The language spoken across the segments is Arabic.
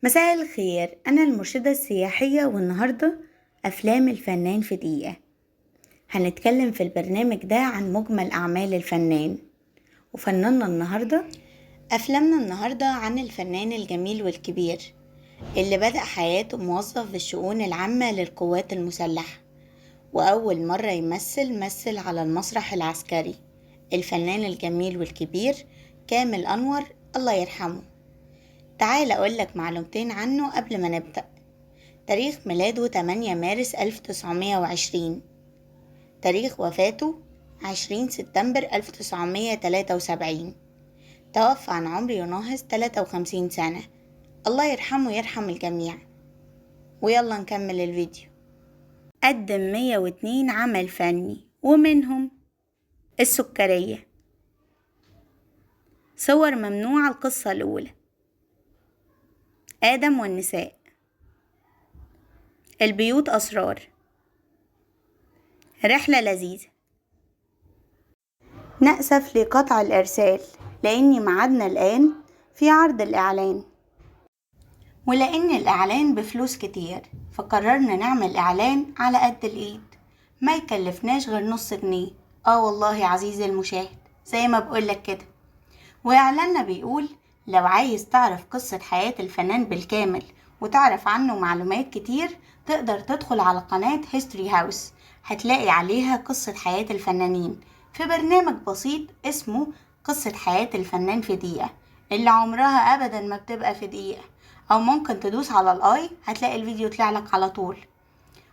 مساء الخير، أنا المرشدة السياحية والنهاردة أفلام الفنان في دقيقة. هنتكلم في البرنامج ده عن مجمل أعمال الفنان وفناننا النهاردة. أفلامنا النهاردة عن الفنان الجميل والكبير اللي بدأ حياته موظف في الشؤون العامة للقوات المسلحة، وأول مرة مثل على المسرح العسكري. الفنان الجميل والكبير كامل أنور، الله يرحمه. تعال أقولك معلومتين عنه قبل ما نبدأ. تاريخ ميلاده 8 مارس 1920. تاريخ وفاته 20 سبتمبر 1973. توفى عن عمر يناهز 53 سنة. الله يرحمه يرحم الجميع. ويلا نكمل الفيديو. قدم 102 عمل فني، ومنهم السكرية، صور ممنوعة، القصة الأولى، آدم والنساء، البيوت أسرار، رحلة لذيذة. نأسف لقطع الإرسال لأن معادنا الآن في عرض الإعلان، ولأن الإعلان بفلوس كتير فقررنا نعمل إعلان على قد الإيد، ما يكلفناش غير نص جنيه. والله عزيزي المشاهد، زي ما بقولك كده. وإعلاننا بيقول: لو عايز تعرف قصة حياة الفنان بالكامل وتعرف عنه معلومات كتير، تقدر تدخل على قناة هيستوري هاوس، هتلاقي عليها قصة حياة الفنانين في برنامج بسيط اسمه قصة حياة الفنان في دقيقة، اللي عمرها أبدا ما بتبقى في دقيقة. أو ممكن تدوس على الآي هتلاقي الفيديو طلعلك على طول.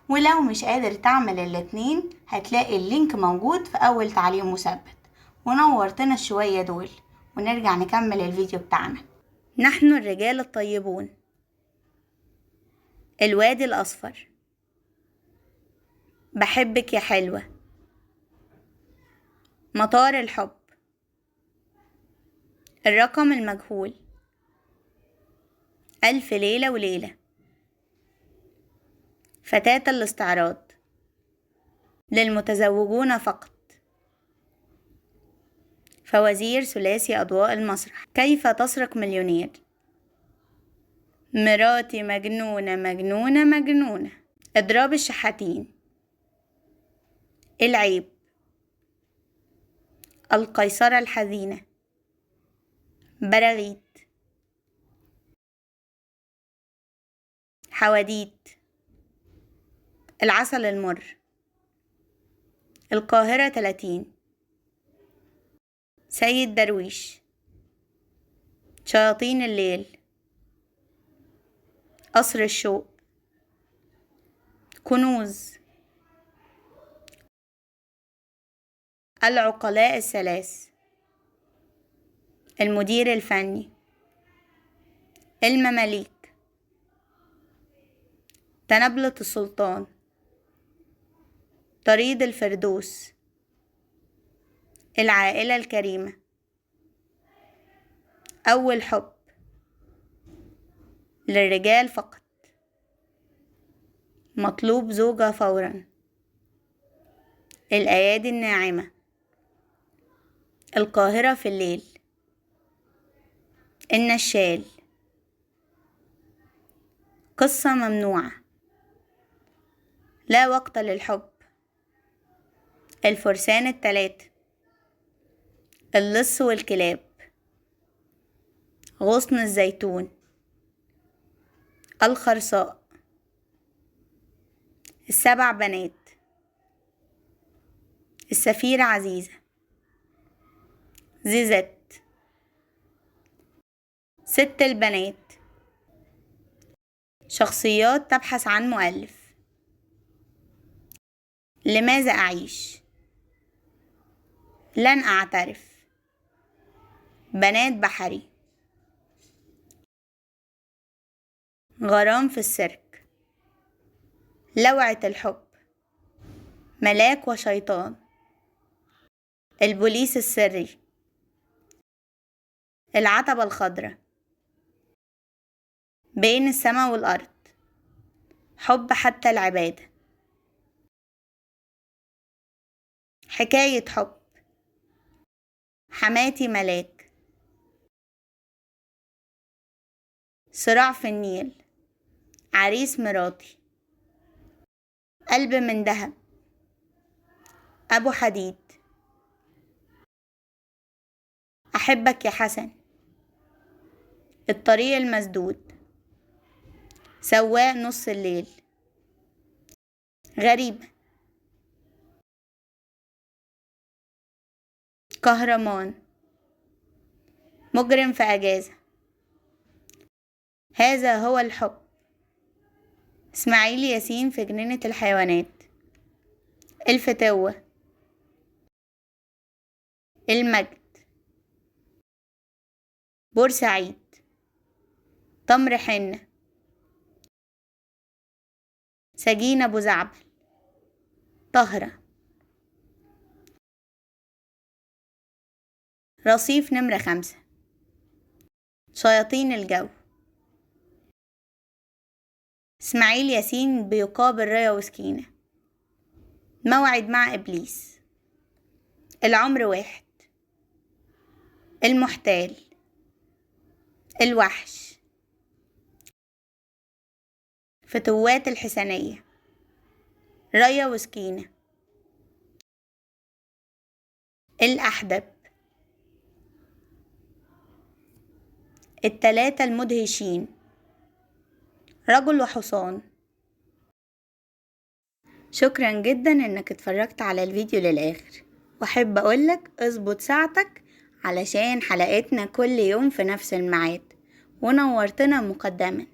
ولو مش قادر تعمل الاتنين هتلاقي اللينك موجود في أول تعليق مثبت. ونورتنا الشوية دول، ونرجع نكمل الفيديو بتاعنا. نحن الرجال الطيبون، الوادي الأصفر، بحبك يا حلوة، مطار الحب، الرقم المجهول، ألف ليلة وليلة، فتاة الاستعراض، للمتزوجون فقط، فوازير ثلاثي أضواء المسرح، كيف تسرق مليونير، مراتي مجنونة مجنونة مجنونة، إضراب الشحاتين، العيب، القيصرة الحزينة، براغيث، حواديت، العسل المر، القاهرة 30، سيد درويش، شياطين الليل، قصر الشوق، كنوز، العقلاء الثلاث، المدير الفني، المماليك، تنبلة السلطان، طريد الفردوس، العائلة الكريمة، أول حب، للرجال فقط، مطلوب زوجة فورا، الأيادي الناعمة، القاهرة في الليل، النشال، قصة ممنوعة، لا وقت للحب، الفرسان التلاتة، اللص والكلاب، غصن الزيتون، الخرصاء، السبع بنات، السفيرة عزيزة، زيزت، ست البنات، شخصيات تبحث عن مؤلف، لماذا أعيش، لن أعترف، بنات بحري، غرام في السيرك، لوعة الحب، ملاك وشيطان، البوليس السري، العتبة الخضراء، بين السماء والأرض، حب حتى العبادة، حكاية حب، حماتي ملاك، صراع في النيل، عريس مراتي، قلب من دهب، أبو حديد، أحبك يا حسن، الطريق المسدود، سواق نص الليل، غريبة، كهرمان، مجرم في أجازة، هذا هو الحب، إسماعيل ياسين في جنينة الحيوانات، الفتوة، المجد، بورسعيد، تمر حنة، سجين أبو زعبل، طهرة، رصيف نمرة 5، شياطين الجو، إسماعيل ياسين بيقابل ريا وسكينة، موعد مع إبليس، العمر واحد، المحتال، الوحش، فتوات الحسنية، ريا وسكينة، الأحدب، التلاتة المدهشين، رجل وحصان. شكرا جدا انك اتفرجت على الفيديو للآخر، واحب اقولك اظبط ساعتك علشان حلقتنا كل يوم في نفس الميعاد، ونورتنا مقدما.